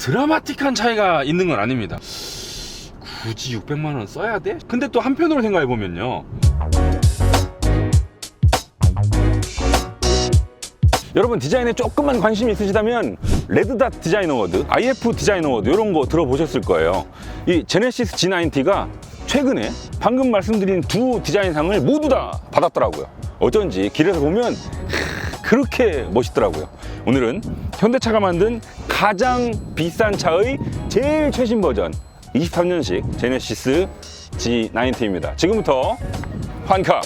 드라마틱한 차이가 있는 건 아닙니다. 굳이 600만원 써야 돼? 근데 또 한편으로 생각해보면요, 여러분 디자인에 조금만 관심이 있으시다면 레드닷 디자인 어워드, IF 디자인 어워드 이런 거 들어보셨을 거예요. 이 제네시스 G90가 최근에 방금 말씀드린 두 디자인상을 모두 다 받았더라고요. 어쩐지 길에서 보면 그렇게 멋있더라고요. 오늘은 현대차가 만든 가장 비싼 차의 제일 최신 버전 23년식 제네시스 G90입니다. 지금부터 환카!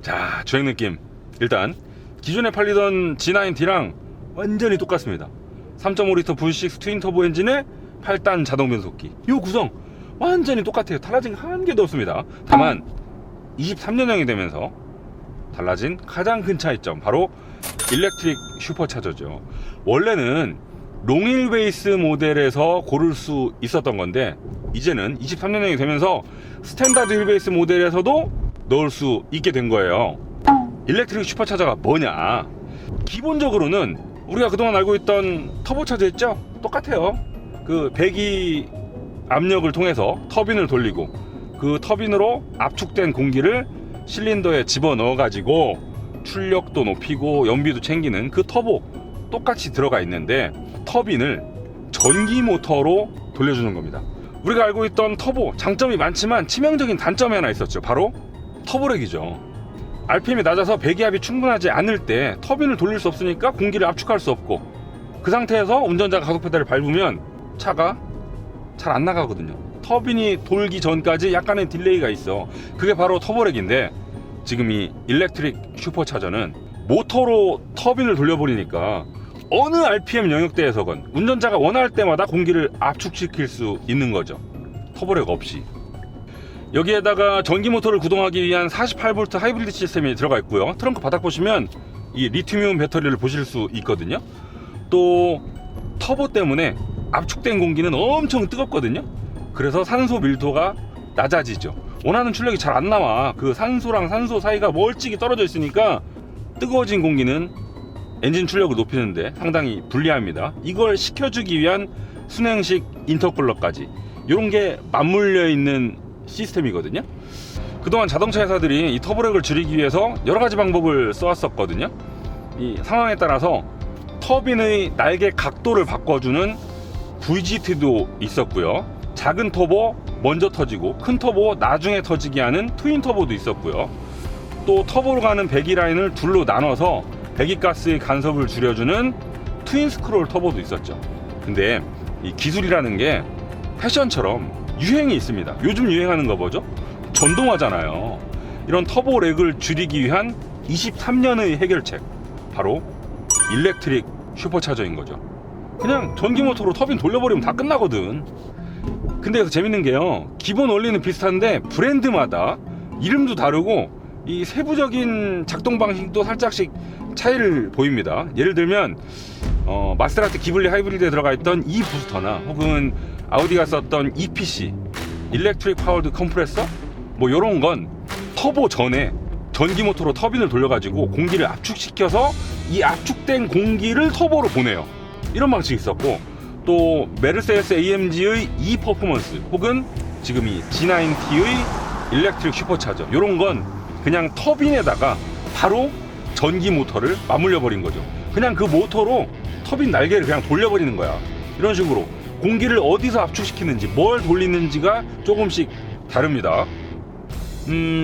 자, 주행 느낌. 일단 기존에 팔리던 G90랑 완전히 똑같습니다. 3.5L V6 트윈 터보 엔진에 8단 자동 변속기. 이 구성 완전히 똑같아요. 달라진 게 한 개도 없습니다. 다만 23년형이 되면서 달라진 가장 큰 차이점, 바로 일렉트릭 슈퍼차저죠. 원래는 롱휠 베이스 모델에서 고를 수 있었던 건데 이제는 23년형이 되면서 스탠다드 휠 베이스 모델에서도 넣을 수 있게 된 거예요. 일렉트릭 슈퍼차저가 뭐냐? 기본적으로는 우리가 그동안 알고 있던 터보차저 있죠? 똑같아요. 그 배기 압력을 통해서 터빈을 돌리고 그 터빈으로 압축된 공기를 실린더에 집어넣어 가지고 출력도 높이고 연비도 챙기는 그 터보 똑같이 들어가 있는데, 터빈을 전기 모터로 돌려주는 겁니다. 우리가 알고 있던 터보 장점이 많지만 치명적인 단점이 하나 있었죠. 바로 터보렉이죠. RPM이 낮아서 배기압이 충분하지 않을 때 터빈을 돌릴 수 없으니까 공기를 압축할 수 없고, 그 상태에서 운전자가 가속 페달을 밟으면 차가 잘 안 나가거든요. 터빈이 돌기 전까지 약간의 딜레이가 있어. 그게 바로 터보렉인데, 지금 이 일렉트릭 슈퍼차저는 모터로 터빈을 돌려버리니까 어느 RPM 영역대에서건 운전자가 원할 때마다 공기를 압축시킬 수 있는 거죠. 터보렉 없이. 여기에다가 전기 모터를 구동하기 위한 48V 하이브리드 시스템이 들어가 있고요. 트렁크 바닥 보시면 이 리튬이온 배터리를 보실 수 있거든요. 또 터보 때문에 압축된 공기는 엄청 뜨겁거든요. 그래서 산소 밀도가 낮아지죠. 원하는 출력이 잘 안 나와. 그 산소랑 산소 사이가 멀찍이 떨어져 있으니까 뜨거워진 공기는 엔진 출력을 높이는데 상당히 불리합니다. 이걸 식혀주기 위한 순행식 인터쿨러까지, 이런 게 맞물려 있는 시스템이거든요. 그동안 자동차 회사들이 이 터보렉을 줄이기 위해서 여러 가지 방법을 써왔었거든요. 이 상황에 따라서 터빈의 날개 각도를 바꿔주는 VGT도 있었고요. 작은 터보 먼저 터지고 큰 터보 나중에 터지게 하는 트윈 터보도 있었고요. 또 터보로 가는 배기 라인을 둘로 나눠서 배기가스의 간섭을 줄여주는 트윈 스크롤 터보도 있었죠. 근데 이 기술이라는 게 패션처럼 유행이 있습니다. 요즘 유행하는 거 뭐죠? 전동화잖아요. 이런 터보렉을 줄이기 위한 23년의 해결책, 바로 일렉트릭 슈퍼차저인 거죠. 그냥 전기 모터로 터빈 돌려버리면 다 끝나거든. 근데 여기서 재밌는 게요, 기본 원리는 비슷한데 브랜드마다 이름도 다르고 이 세부적인 작동 방식도 살짝씩 차이를 보입니다. 예를 들면 마세라티 기블리 하이브리드에 들어가 있던 이 부스터나 혹은 아우디가 썼던 EPC, 일렉트릭 파워드 컴프레서, 뭐 요런 건 터보 전에 전기 모터로 터빈을 돌려가지고 공기를 압축시켜서 이 압축된 공기를 터보로 보내요. 이런 방식이 있었고, 또 메르세데스 AMG의 E 퍼포먼스 혹은 지금 이 G90의 일렉트릭 슈퍼차저, 요런 건 그냥 터빈에다가 바로 전기 모터를 맞물려 버린 거죠. 그냥 그 모터로 터빈 날개를 그냥 돌려버리는 거야. 이런 식으로 공기를 어디서 압축시키는지, 뭘 돌리는지가 조금씩 다릅니다.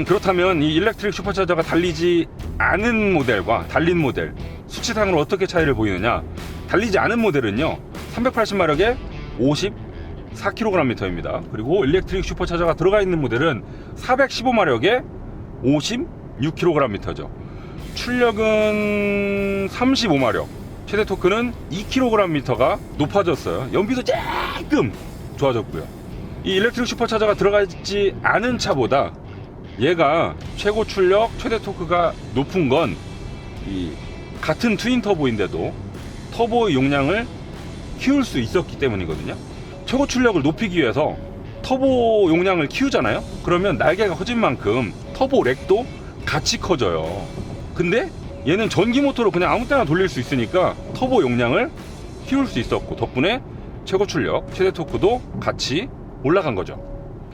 그렇다면 이 일렉트릭 슈퍼차저가 달리지 않은 모델과 달린 모델, 수치상으로 어떻게 차이를 보이느냐? 달리지 않은 모델은요, 380마력에 54kgm입니다. 그리고 일렉트릭 슈퍼차저가 들어가 있는 모델은 415마력에 56kgm죠. 출력은 35마력, 최대 토크는 2kgm가 높아졌어요. 연비도 조금 좋아졌고요. 이 일렉트릭 슈퍼차저가 들어가 있지 않은 차보다 얘가 최고 출력, 최대 토크가 높은 건 이 같은 트윈 터보인데도 터보의 용량을 키울 수 있었기 때문이거든요. 최고 출력을 높이기 위해서 터보 용량을 키우잖아요. 그러면 날개가 커진 만큼 터보 렉도 같이 커져요. 근데 얘는 전기 모터로 그냥 아무 때나 돌릴 수 있으니까 터보 용량을 키울 수 있었고, 덕분에 최고 출력, 최대 토크도 같이 올라간 거죠.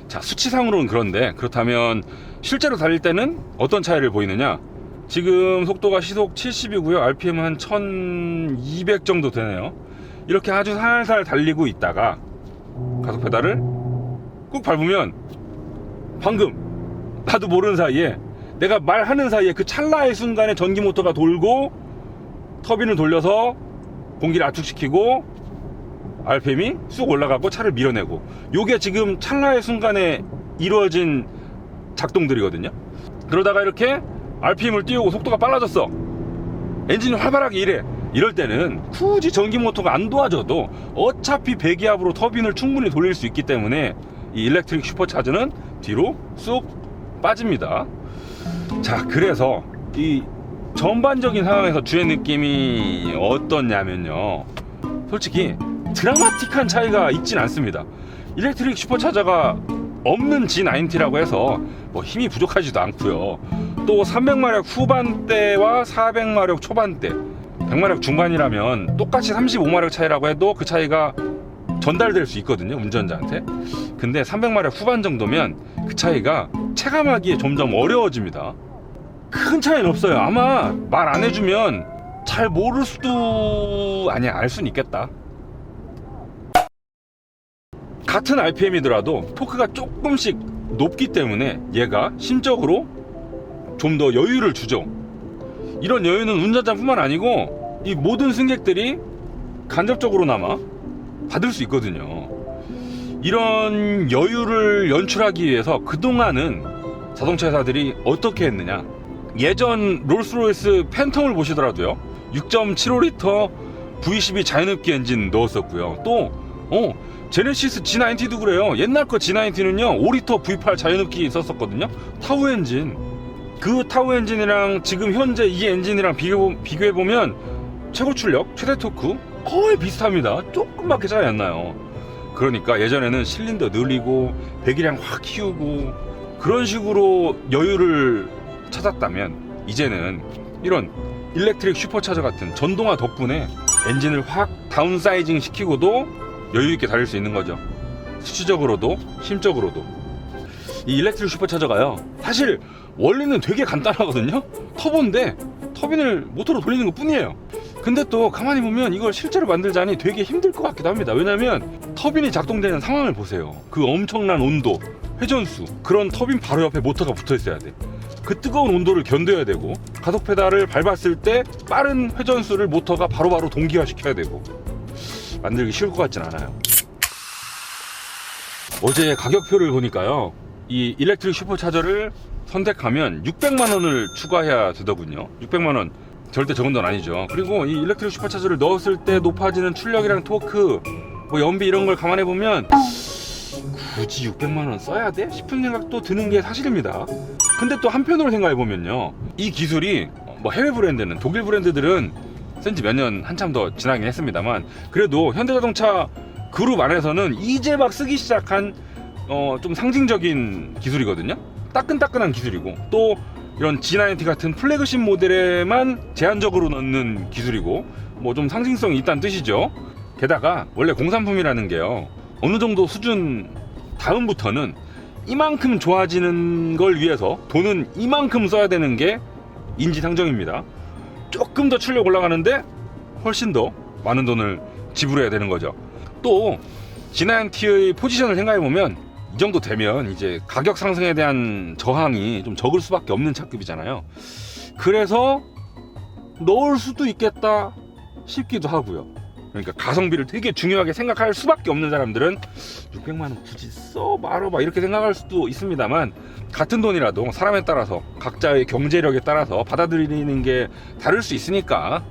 자, 수치상으로는 그런데, 그렇다면 실제로 달릴 때는 어떤 차이를 보이느냐? 지금 속도가 시속 70이고요 RPM 한 1200 정도 되네요. 이렇게 아주 살살 달리고 있다가 가속 페달을 꾹 밟으면, 방금 나도 모르는 사이에, 내가 말하는 사이에 그 찰나의 순간에 전기 모터가 돌고 터빈을 돌려서 공기를 압축시키고 RPM이 쑥 올라가고 차를 밀어내고, 요게 지금 찰나의 순간에 이루어진 작동들이거든요. 그러다가 이렇게 RPM을 띄우고 속도가 빨라졌어, 엔진이 활발하게 일해. 이럴 때는 굳이 전기 모터가 안 도와줘도 어차피 배기압으로 터빈을 충분히 돌릴 수 있기 때문에 이 일렉트릭 슈퍼차저는 뒤로 쑥 빠집니다. 자, 그래서 이 전반적인 상황에서 주행 느낌이 어떻냐면요, 솔직히 드라마틱한 차이가 있진 않습니다. 일렉트릭 슈퍼차저가 없는 G90라고 해서 뭐 힘이 부족하지도 않고요. 또 300마력 후반대와 400마력 초반대, 100마력 중반이라면 똑같이 35마력 차이라고 해도 그 차이가 전달될 수 있거든요, 운전자한테. 근데 300마력 후반 정도면 그 차이가 체감하기에 점점 어려워집니다. 큰 차이는 없어요. 아마 말 안 해주면 잘 모를 수도, 아니야, 알 수는 있겠다. 같은 RPM이더라도 토크가 조금씩 높기 때문에 얘가 심적으로 좀 더 여유를 주죠. 이런 여유는 운전자뿐만 아니고 이 모든 승객들이 간접적으로나마 받을 수 있거든요. 이런 여유를 연출하기 위해서 그동안은 자동차 회사들이 어떻게 했느냐, 예전 롤스로이스 팬텀을 보시더라도요 6.75L V12 자연흡기 엔진 넣었었고요. 또 제네시스 G90도 그래요. 옛날 거 G90는요 5L V8 자연흡기 썼었거든요. 타우 엔진. 그 타우 엔진이랑 지금 현재 이 엔진이랑 비교해보면 최고 출력, 최대 토크 거의 비슷합니다. 조금밖에 차이 안 나요. 그러니까 예전에는 실린더 늘리고 배기량 확 키우고 그런 식으로 여유를 찾았다면, 이제는 이런 일렉트릭 슈퍼차저 같은 전동화 덕분에 엔진을 확 다운사이징 시키고도 여유있게 달릴 수 있는 거죠. 수치적으로도 심적으로도. 이 일렉트릭 슈퍼차저가요 사실 원리는 되게 간단하거든요. 터보인데 터빈을 모터로 돌리는 것 뿐이에요. 근데 또 가만히 보면 이걸 실제로 만들자니 되게 힘들 것 같기도 합니다. 왜냐면 터빈이 작동되는 상황을 보세요. 그 엄청난 온도, 회전수, 그런 터빈 바로 옆에 모터가 붙어 있어야 돼. 그 뜨거운 온도를 견뎌야 되고, 가속 페달을 밟았을 때 빠른 회전수를 모터가 바로바로 동기화 시켜야 되고, 만들기 쉬울 것 같진 않아요. 어제 가격표를 보니까요, 이 일렉트릭 슈퍼차저를 선택하면 600만 원을 추가해야 되더군요. 600만 원 절대 적은 돈 아니죠. 그리고 이 일렉트릭 슈퍼차저를 넣었을 때 높아지는 출력이랑 토크, 뭐 연비 이런 걸 감안해 보면 굳이 600만 원 써야 돼? 싶은 생각도 드는 게 사실입니다. 근데 또 한편으로 생각해 보면요, 이 기술이 뭐 해외 브랜드는, 독일 브랜드들은 쓴지 몇 년 한참 더 지나긴 했습니다만, 그래도 현대자동차 그룹 안에서는 이제 막 쓰기 시작한 좀 상징적인 기술이거든요. 따끈따끈한 기술이고, 또 이런 G90 같은 플래그십 모델에만 제한적으로 넣는 기술이고, 뭐 좀 상징성이 있다는 뜻이죠. 게다가 원래 공산품이라는 게요, 어느 정도 수준 다음부터는 이만큼 좋아지는 걸 위해서 돈은 이만큼 써야 되는 게 인지상정입니다. 조금 더 출력 올라가는데 훨씬 더 많은 돈을 지불해야 되는 거죠. 또 G90의 포지션을 생각해보면 이 정도 되면 이제 가격 상승에 대한 저항이 좀 적을 수밖에 없는 차급이잖아요. 그래서 넣을 수도 있겠다 싶기도 하고요. 그러니까 가성비를 되게 중요하게 생각할 수밖에 없는 사람들은 600만 원 굳이 써 말아봐 이렇게 생각할 수도 있습니다만, 같은 돈이라도 사람에 따라서 각자의 경제력에 따라서 받아들이는 게 다를 수 있으니까,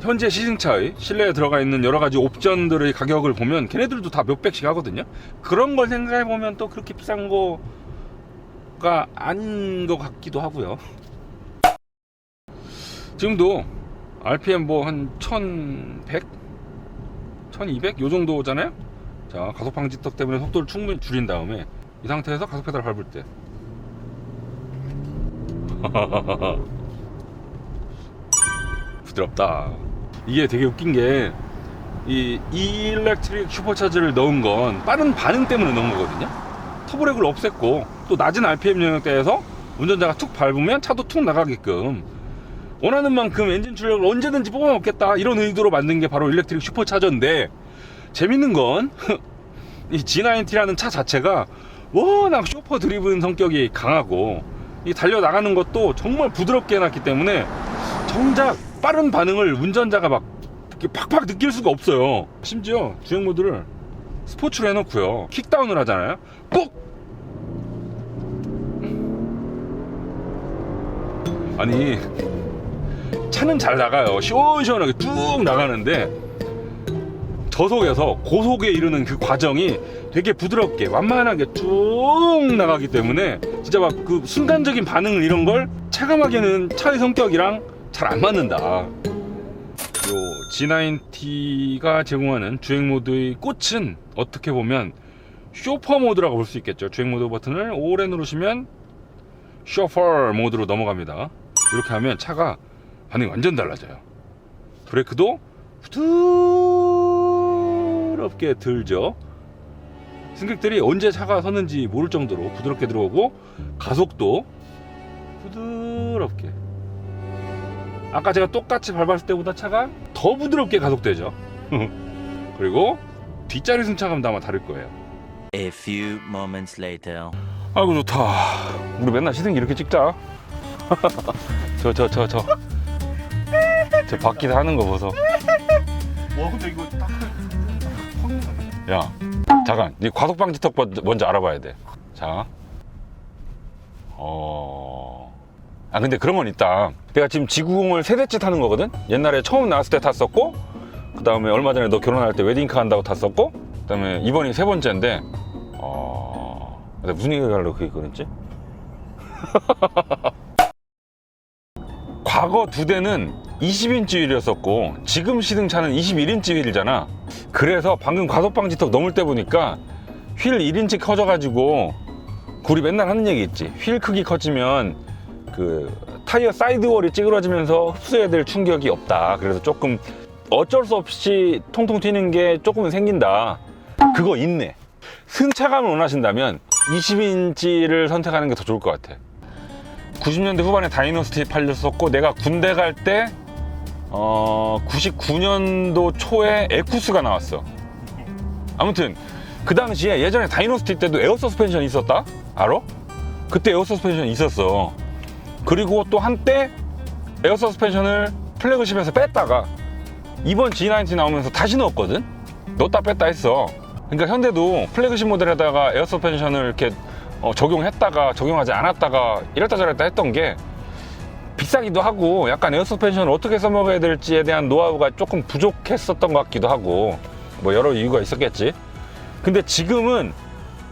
현재 시승차의 실내에 들어가 있는 여러 가지 옵션들의 가격을 보면 걔네들도 다 몇백씩 하거든요. 그런 걸 생각해 보면 또 그렇게 비싼 거가 아닌 것 같기도 하고요. 지금도 RPM 뭐 한 1100? 1200? 요 정도잖아요. 자, 가속 방지턱 때문에 속도를 충분히 줄인 다음에 이 상태에서 가속 페달 밟을 때 부드럽다. 이게 되게 웃긴 게 이 이렉트릭 슈퍼차저를 넣은 건 빠른 반응 때문에 넣은 거거든요. 터보렉을 없앴고 또 낮은 RPM 영역대에서 운전자가 툭 밟으면 차도 툭 나가게끔 원하는 만큼 엔진 출력을 언제든지 뽑아 먹겠다 이런 의도로 만든 게 바로 일렉트릭 슈퍼차저인데, 재밌는 건 이 G90T라는 차 자체가 워낙 쇼퍼 드리븐 성격이 강하고 이 달려나가는 것도 정말 부드럽게 해놨기 때문에 정작 빠른 반응을 운전자가 막 이렇게 팍팍 느낄 수가 없어요. 심지어 주행 모드를 스포츠로 해놓고요, 킥다운을 하잖아요. 꼭! 아니, 차는 잘 나가요. 시원시원하게 쭉 나가는데 저속에서 고속에 이르는 그 과정이 되게 부드럽게 완만하게 쭉 나가기 때문에 진짜 막 그 순간적인 반응을 이런 걸 체감하기에는 차의 성격이랑 잘 안 맞는다. 요 G90T가 제공하는 주행 모드의 꽃은 어떻게 보면 쇼퍼 모드라고 볼 수 있겠죠. 주행 모드 버튼을 오래 누르시면 쇼퍼 모드로 넘어갑니다. 이렇게 하면 차가 반응이 완전 달라져요. 브레이크도 부드럽게 들죠. 승객들이 언제 차가 섰는지 모를 정도로 부드럽게 들어오고, 가속도 부드럽게, 아까 제가 똑같이 밟았을 때보다 차가 더 부드럽게 가속되죠. 그리고 뒷자리 승차감도 아마 다를 거예요. A few moments later. 아이고 좋다. 우리 맨날 시승기 이렇게 찍자. 저 바퀴 하는 거 보소. 와 근데 이거 딱 야, 잠깐, 네 과속 방지턱 먼저 알아봐야 돼. 자, 근데 그런 건 있다. 내가 지금 G90을 세대째 타는 거거든. 옛날에 처음 나왔을 때 탔었고, 그 다음에 얼마 전에 너 결혼할 때 웨딩카 한다고 탔었고, 그 다음에 이번이 세 번째인데, 내가 무슨 얘기 하려고 그 얘기 그랬지? 과거 두 대는 20인치 휠이었었고 지금 시승차는 21인치 휠이잖아. 그래서 방금 과속방지턱 넘을 때 보니까 휠 1인치 커져가지고, 우리 맨날 하는 얘기 있지. 휠 크기 커지면 그 타이어 사이드월이 찌그러지면서 흡수해야 될 충격이 없다. 그래서 조금 어쩔 수 없이 통통 튀는 게 조금은 생긴다. 그거 있네. 승차감을 원하신다면 20인치를 선택하는 게 더 좋을 것 같아. 90년대 후반에 다이노스티 팔렸었고, 내가 군대 갈 때 99년도 초에 에쿠스가 나왔어. 아무튼 그 당시에 예전에 다이노스티 때도 에어 서스펜션이 있었다? 알아? 그때 에어 서스펜션이 있었어. 그리고 또 한때 에어 서스펜션을 플래그십에서 뺐다가 이번 G90 나오면서 다시 넣었거든? 넣었다 뺐다 했어. 그러니까 현대도 플래그십 모델에다가 에어 서스펜션을 이렇게 적용했다가 적용하지 않았다가 이랬다 저랬다 했던 게 비싸기도 하고, 약간 에어 서스펜션을 어떻게 써먹어야 될지에 대한 노하우가 조금 부족했었던 것 같기도 하고, 뭐 여러 이유가 있었겠지. 근데 지금은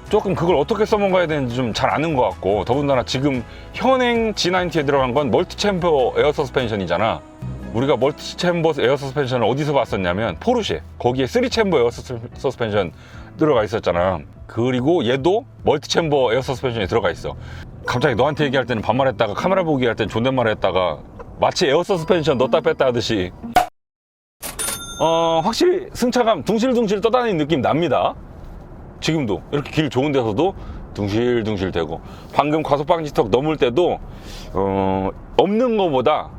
조금 그걸 어떻게 써먹어야 되는지 좀 잘 아는 것 같고, 더군다나 지금 현행 G90에 들어간 건 멀티 챔버 에어 서스펜션이잖아. 우리가 멀티 챔버 에어 서스펜션을 어디서 봤었냐면 포르쉐, 거기에 3챔버 에어 서스펜션 들어가 있었잖아. 그리고 얘도 멀티 챔버 에어 서스펜션이 들어가 있어. 갑자기 너한테 얘기할 때는 반말했다가 카메라 보기 할 때는 존댓말 했다가 마치 에어 서스펜션 넣었다 뺐다 하듯이 확실히 승차감 둥실둥실 떠다니는 느낌 납니다. 지금도 이렇게 길 좋은 데서도 둥실둥실 되고, 방금 과속방지턱 넘을 때도 없는 것보다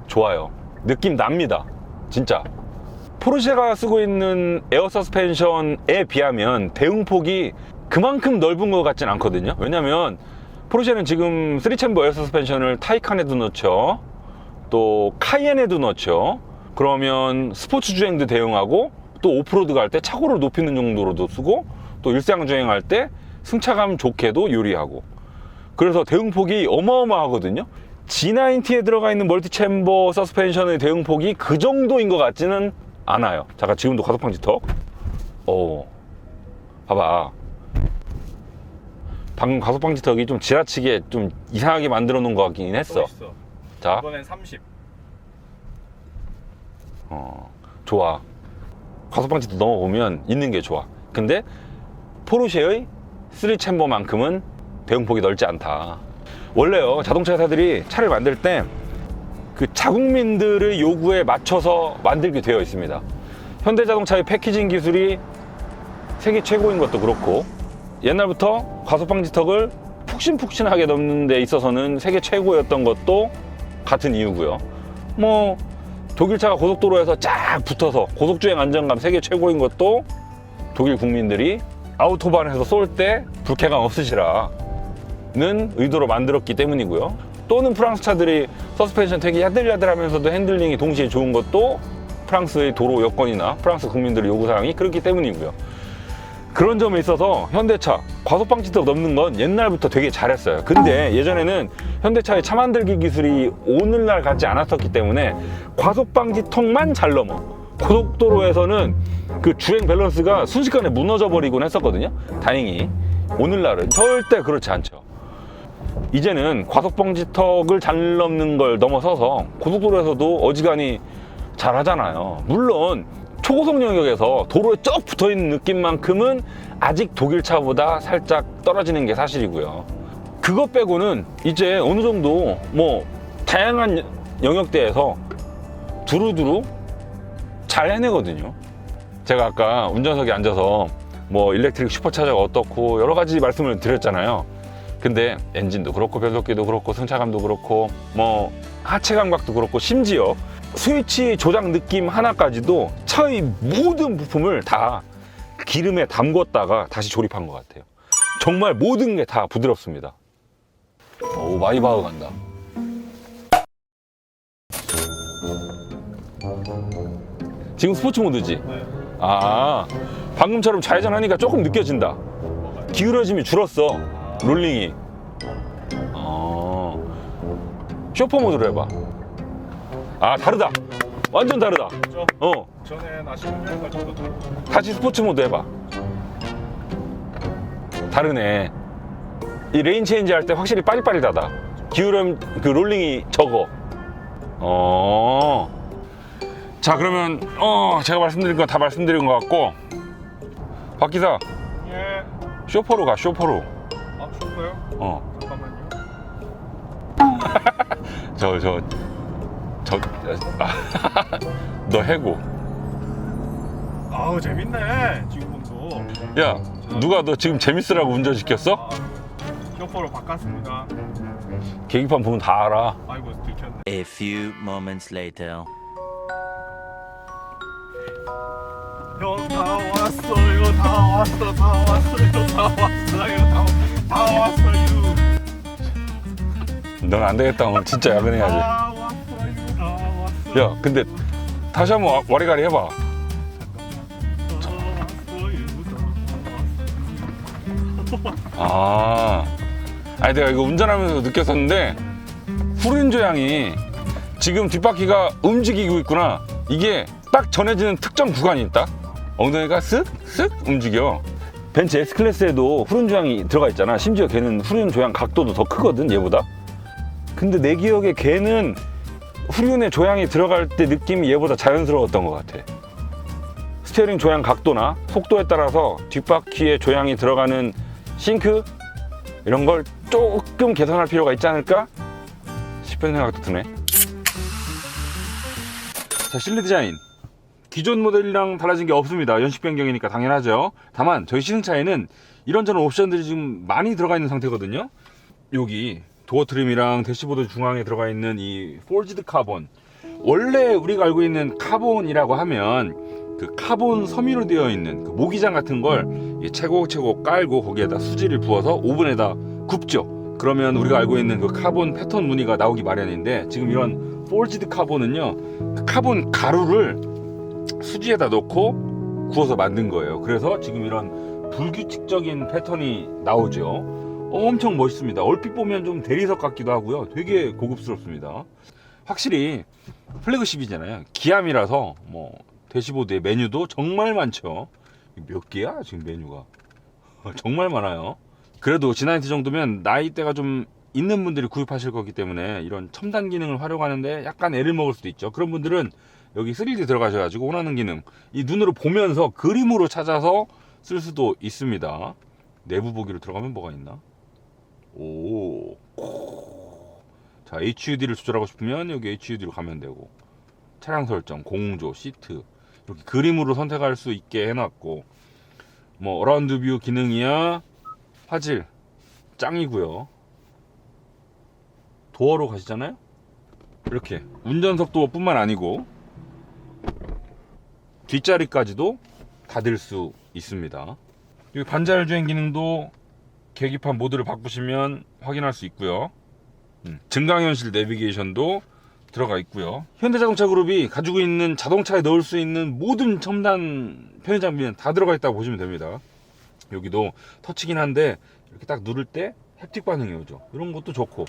좋아요. 느낌 납니다. 진짜 포르쉐가 쓰고 있는 에어 서스펜션에 비하면 대응폭이 그만큼 넓은 것 같진 않거든요. 왜냐면 포르쉐는 지금 3챔버 에어 서스펜션을 타이칸에도 넣죠, 또 카이엔에도 넣죠. 그러면 스포츠 주행도 대응하고, 또 오프로드 갈 때 차고를 높이는 정도로도 쓰고, 또 일상 주행할 때 승차감 좋게도 요리하고, 그래서 대응폭이 어마어마하거든요. G90에 들어가 있는 멀티 챔버 서스펜션의 대응폭이 그 정도인 것 같지는 않아요. 잠깐, 지금도 과속방지턱. 봐봐. 방금 과속방지턱이 좀 지나치게 좀 이상하게 만들어 놓은 것 같긴 했어. 멋있어. 자, 이번엔 30. 좋아. 과속방지턱 넘어보면 있는 게 좋아. 근데 포르쉐의 3챔버만큼은 대응폭이 넓지 않다. 원래요, 자동차 회사들이 차를 만들 때 그 자국민들의 요구에 맞춰서 만들게 되어 있습니다. 현대자동차의 패키징 기술이 세계 최고인 것도 그렇고, 옛날부터 과속방지턱을 푹신푹신하게 넣는 데 있어서는 세계 최고였던 것도 같은 이유고요. 뭐 독일차가 고속도로에서 쫙 붙어서 고속주행 안정감 세계 최고인 것도 독일 국민들이 아우토반에서 쏠 때 불쾌감 없으시라는 의도로 만들었기 때문이고요. 또는 프랑스 차들이 서스펜션 되게 야들야들하면서도 핸들링이 동시에 좋은 것도 프랑스의 도로 여건이나 프랑스 국민들의 요구사항이 그렇기 때문이고요. 그런 점에 있어서 현대차 과속방지턱 넘는 건 옛날부터 되게 잘했어요. 근데 예전에는 현대차의 차 만들기 기술이 오늘날 같지 않았었기 때문에 과속방지턱만 잘 넘어 고속도로에서는 그 주행 밸런스가 순식간에 무너져 버리곤 했었거든요. 다행히 오늘날은 절대 그렇지 않죠. 이제는 과속방지턱을 잘 넘는 걸 넘어서서 고속도로에서도 어지간히 잘 하잖아요. 물론 초고속 영역에서 도로에 쩍 붙어있는 느낌만큼은 아직 독일차보다 살짝 떨어지는 게 사실이고요. 그거 빼고는 이제 어느 정도 뭐 다양한 영역대에서 두루두루 잘 해내거든요. 제가 아까 운전석에 앉아서 뭐 일렉트릭 슈퍼차저가 어떻고 여러 가지 말씀을 드렸잖아요. 근데 엔진도 그렇고 변속기도 그렇고 승차감도 그렇고 뭐 하체 감각도 그렇고 심지어 스위치 조작 느낌 하나까지도 차의 모든 부품을 다 기름에 담궜다가 다시 조립한 것 같아요. 정말 모든 게 다 부드럽습니다. 오, 마이바흐 간다. 지금 스포츠 모드지? 네. 아, 방금처럼 좌회전하니까 조금 느껴진다. 기울어짐이 줄었어. 롤링이. 쇼퍼 모드로 해봐. 아, 다르다. 완전 다르다. 그죠? 전에 나 10년간 정도 타고. 다시 스포츠 모드 해봐. 다르네. 이 레인 체인지 할 때 확실히 빠릿빠릿하다. 기울음 그 롤링이 적어. 자, 그러면 제가 말씀드린 건 다 말씀드린 것 같고, 박 기사 예. 쇼퍼로 가. 쇼퍼로. 아, 추워요? 잠깐만요. 너 해고. 아우, 재밌네. 지구본도. 야, 누가 너 지금 재밌으라고 운전시켰어? 아, 쇼퍼로 바꿨습니다. 계기판 보면 다 알아. 아이고, 들켰네. A few moments later. 형, 다 왔어요. 다 왔어. 다 왔어요. 다 왔어요. 다 왔어요. 넌 안 되겠다. 오늘 진짜 야근해야지. 다 왔어요. 다 왔어요. 야, 근데 다시 한번 와리가리 해봐. 아니 내가 이거 운전하면서 느꼈었는데 후륜 조향이 지금 뒷바퀴가 움직이고 있구나. 이게 딱 전해지는 특정 구간이 있다. 엉덩이가 쓱쓱 움직여. 벤츠 S클래스에도 후륜 조향이 들어가 있잖아. 심지어 걔는 후륜 조향 각도도 더 크거든, 얘보다. 근데 내 기억에 걔는 후륜의 조향이 들어갈 때 느낌이 얘보다 자연스러웠던 것 같아. 스티어링 조향 각도나 속도에 따라서 뒷바퀴에 조향이 들어가는 싱크 이런 걸 조금 개선할 필요가 있지 않을까 싶은 생각도 드네. 자, 실내 디자인 기존 모델이랑 달라진 게 없습니다. 연식 변경이니까 당연하죠. 다만 저희 시승차에는 이런저런 옵션들이 지금 많이 들어가 있는 상태거든요. 여기 도어 트림이랑 대시보드 중앙에 들어가 있는 이 폴지드 카본, 원래 우리가 알고 있는 카본이라고 하면 그 카본 섬유로 되어 있는 그 모기장 같은 걸 채곡채곡 깔고 거기에다 수지를 부어서 오븐에다 굽죠. 그러면 우리가 알고 있는 그 카본 패턴 무늬가 나오기 마련인데, 지금 이런 폴지드 카본은요, 그 카본 가루를 수지에다 넣고 구워서 만든 거예요. 그래서 지금 이런 불규칙적인 패턴이 나오죠. 엄청 멋있습니다. 얼핏 보면 좀 대리석 같기도 하고요. 되게 고급스럽습니다. 확실히 플래그십이잖아요. 기암이라서 뭐 대시보드의 메뉴도 정말 많죠. 몇 개야 지금 메뉴가? 정말 많아요. 그래도 G90 정도면 나이대가 좀 있는 분들이 구입하실 거기 때문에 이런 첨단 기능을 활용하는데 약간 애를 먹을 수도 있죠. 그런 분들은 여기 3D 들어가셔가지고 원하는 기능 이 눈으로 보면서 그림으로 찾아서 쓸 수도 있습니다. 내부 보기로 들어가면 뭐가 있나? 오. 자, HUD를 조절하고 싶으면 여기 HUD로 가면 되고, 차량 설정, 공조, 시트 이렇게 그림으로 선택할 수 있게 해놨고, 뭐 어라운드 뷰 기능이야, 화질 짱이고요. 도어로 가시잖아요. 이렇게 운전석 도어뿐만 아니고 뒷자리까지도 닫을 수 있습니다. 여기 반자율 주행 기능도 계기판 모드를 바꾸시면 확인할 수 있고요. 증강현실 내비게이션도 들어가 있고요. 현대자동차 그룹이 가지고 있는 자동차에 넣을 수 있는 모든 첨단 편의 장비는 다 들어가 있다고 보시면 됩니다. 여기도 터치긴 한데 이렇게 딱 누를 때 햅틱 반응이 오죠. 이런 것도 좋고,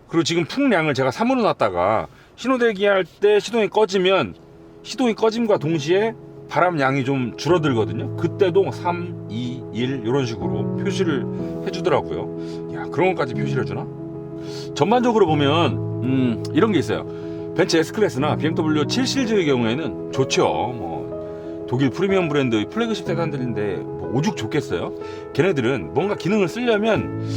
그리고 지금 풍량을 제가 3으로 놨다가 신호 대기할 때 시동이 꺼지면 시동이 꺼짐과 동시에 바람 양이 좀 줄어들거든요. 그때도 3, 2, 1 이런 식으로 표시를 해주더라고요. 야, 그런 것까지 표시를 해주나? 전반적으로 보면 이런 게 있어요. 벤츠 S클래스나 BMW 7 시리즈의 경우에는 좋죠. 뭐 독일 프리미엄 브랜드 플래그십 세단들인데 뭐 오죽 좋겠어요? 걔네들은 뭔가 기능을 쓰려면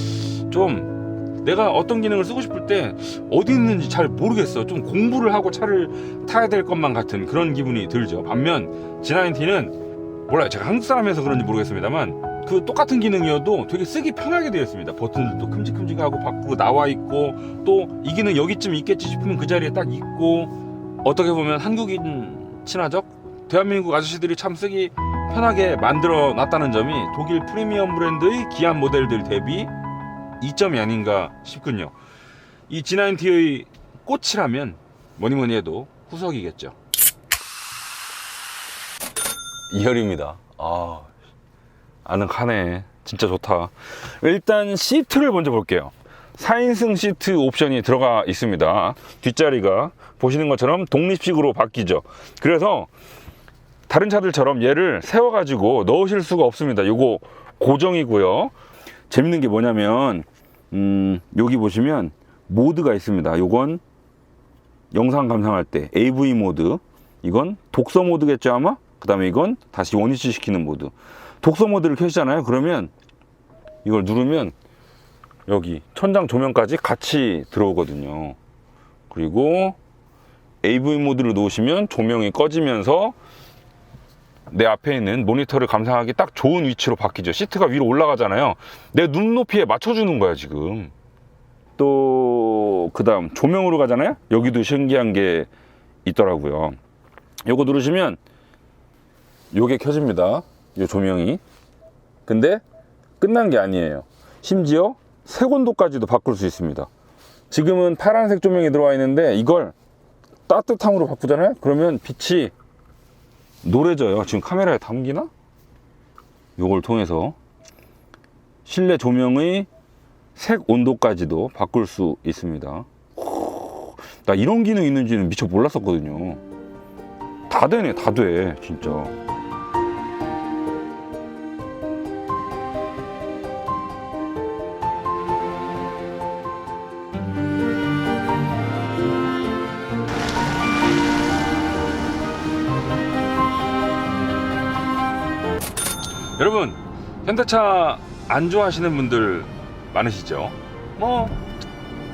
좀 내가 어떤 기능을 쓰고 싶을 때 어디 있는지 잘 모르겠어. 좀 공부를 하고 차를 타야 될 것만 같은 그런 기분이 들죠. 반면 G90는 몰라요. 제가 한국 사람이어서 그런지 모르겠습니다만 그 똑같은 기능이어도 되게 쓰기 편하게 되어 있습니다. 버튼들도 큼직큼직하고 바꾸고 나와 있고, 또 이 기능 여기쯤 있겠지 싶으면 그 자리에 딱 있고, 어떻게 보면 한국인 친화적 대한민국 아저씨들이 참 쓰기 편하게 만들어 놨다는 점이 독일 프리미엄 브랜드의 기안 모델들 대비 이점이 아닌가 싶군요. 이 G90의 꽃이라면 뭐니뭐니 해도 후석이겠죠. 2열입니다. 아늑하네. 진짜 좋다. 일단 시트를 먼저 볼게요. 4인승 시트 옵션이 들어가 있습니다. 뒷자리가 보시는 것처럼 독립식으로 바뀌죠. 그래서 다른 차들처럼 얘를 세워가지고 넣으실 수가 없습니다. 요거 고정이고요. 재밌는 게 뭐냐면 여기 보시면 모드가 있습니다. 요건 영상 감상할 때 AV 모드, 이건 독서 모드겠죠 아마? 그 다음에 이건 다시 원위치 시키는 모드. 독서 모드를 켜시잖아요. 그러면 이걸 누르면 여기 천장 조명까지 같이 들어오거든요. 그리고 AV 모드를 놓으시면 조명이 꺼지면서 내 앞에 있는 모니터를 감상하기 딱 좋은 위치로 바뀌죠. 시트가 위로 올라가잖아요. 내 눈높이에 맞춰주는 거야 지금. 또 그 다음 조명으로 가잖아요. 여기도 신기한 게 있더라고요. 요거 누르시면 요게 켜집니다. 요 조명이. 근데 끝난 게 아니에요. 심지어 색온도까지도 바꿀 수 있습니다. 지금은 파란색 조명이 들어와 있는데 이걸 따뜻함으로 바꾸잖아요. 그러면 빛이 노래져요. 지금 카메라에 담기나? 요걸 통해서 실내 조명의 색 온도까지도 바꿀 수 있습니다. 나 이런 기능 있는지는 미처 몰랐었거든요. 다 되네, 다 돼, 진짜. 여러분, 현대차 안 좋아하시는 분들 많으시죠? 뭐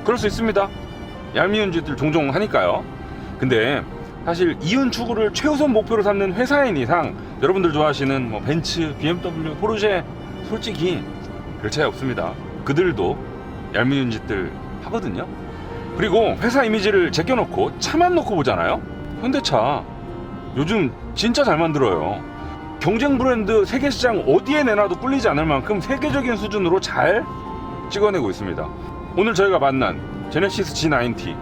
그럴 수 있습니다. 얄미운 짓들 종종 하니까요. 근데 사실 이윤 추구를 최우선 목표로 삼는 회사인 이상 여러분들 좋아하시는 뭐 벤츠, BMW, 포르쉐 솔직히 별 차이 없습니다. 그들도 얄미운 짓들 하거든요. 그리고 회사 이미지를 제껴놓고 차만 놓고 보잖아요. 현대차 요즘 진짜 잘 만들어요. 경쟁 브랜드 세계 시장 어디에 내놔도 꿀리지 않을 만큼 세계적인 수준으로 잘 찍어내고 있습니다. 오늘 저희가 만난 제네시스 G90,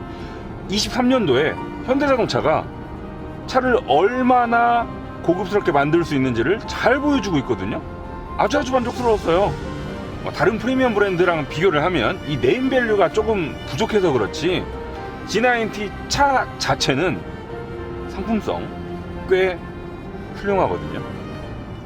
23년도에 현대자동차가 차를 얼마나 고급스럽게 만들 수 있는지를 잘 보여주고 있거든요. 아주 만족스러웠어요. 다른 프리미엄 브랜드랑 비교를 하면 이 네임밸류가 조금 부족해서 그렇지 G90 차 자체는 상품성 꽤 훌륭하거든요.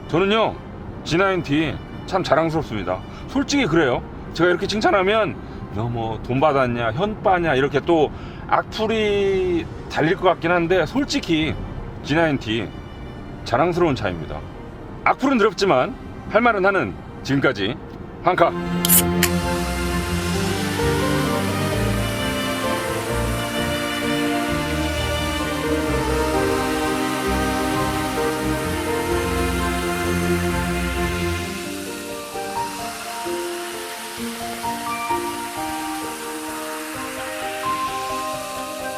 저는요 G90 참 자랑스럽습니다. 솔직히 그래요. 제가 이렇게 칭찬하면 너 뭐 돈 받았냐 현빠냐 이렇게 또 악플이 달릴 것 같긴 한데 솔직히 G90 자랑스러운 차입니다. 악플은 더럽지만 할 말은 하는 지금까지 황카